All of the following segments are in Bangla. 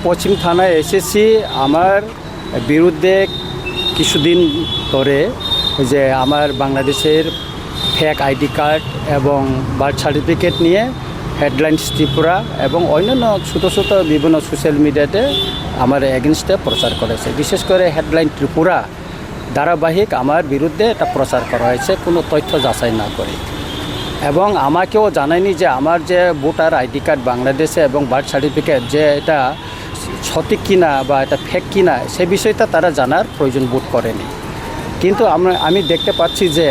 পশ্চিম থানায় এসেছি আমার বিরুদ্ধে কিছুদিন ধরে যে আমার বাংলাদেশের ফেক আইডি কার্ড এবং বার্থ সার্টিফিকেট নিয়ে হেডলাইন্স ত্রিপুরা এবং অন্যান্য ছোটো ছোটো বিভিন্ন সোশ্যাল মিডিয়াতে আমার এগেনস্টে প্রচার করেছে। বিশেষ করে হেডলাইন ত্রিপুরা ধারাবাহিক আমার বিরুদ্ধে এটা প্রচার করা হয়েছে কোনো তথ্য যাচাই না করে, এবং আমাকেও জানায়নি যে আমার যে ভোটার আইডি কার্ড বাংলাদেশে এবং বার্থ সার্টিফিকেট যে এটা সঠিক কিনা বা এটা ফেক কিনা সে বিষয়টা তারা জানার প্রয়োজন বোধ করেনি। কিন্তু আমি দেখতে পাচ্ছি যে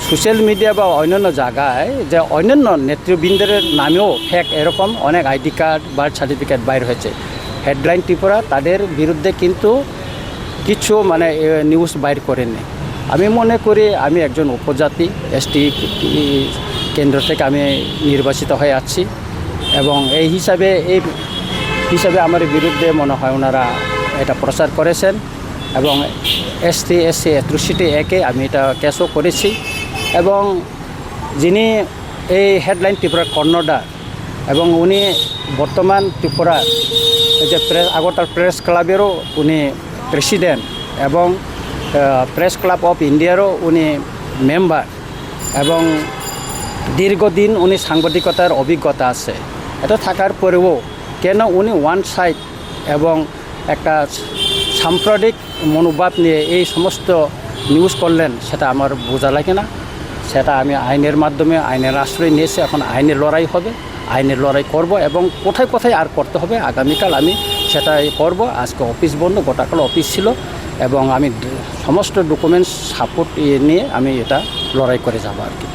সোশ্যাল মিডিয়া বা অন্যান্য জায়গায় যে অন্যান্য নেতৃবৃন্দের নামেও ফেক এরকম অনেক আইডি কার্ড বার্থ সার্টিফিকেট বাইর হয়েছে। হেডলাইন ত্রিপুরা তাদের বিরুদ্ধে কিন্তু কিছু নিউজ বাইর করেনি। আমি মনে করি আমি একজন উপজাতি এসটি কেন্দ্র থেকে আমি নির্বাচিত হয়ে আছি, এবং এই হিসাবে আমার বিরুদ্ধে মনে হয় ওনারা এটা প্রচার করেছেন, এবং SC অ্যাট্রোসিটি অ্যাক্টে আমি এটা কেসও করেছি। এবং যিনি এই হেডলাইন ত্রিপুরার কর্ণধার এবং উনি বর্তমান ত্রিপুরার যে আগরতলা প্রেস ক্লাবেরও উনি প্রেসিডেন্ট এবং প্রেস ক্লাব অফ ইন্ডিয়ারও উনি মেম্বার, এবং দীর্ঘদিন উনি সাংবাদিকতার অভিজ্ঞতা আছে। এটা থাকার পরেও কেন উনি ওয়ান সাইড এবং একটা সাম্প্রদায়িক মনোভাব নিয়ে এই সমস্ত নিউজ করলেন সেটা আমার বোঝা লাগে না। সেটা আমি আইনের মাধ্যমে আইনের আশ্রয় নিয়েছি, এখন আইনের লড়াই হবে, আইনের লড়াই করব, এবং কোথায় কোথায় আর করতে হবে আগামীকাল আমি সেটাই করব। আজকে অফিস বন্ধ, গোটাকাল অফিস ছিল, এবং আমি সমস্ত ডকুমেন্টস সাপোর্ট নিয়ে আমি এটা লড়াই করে যাব আর কি।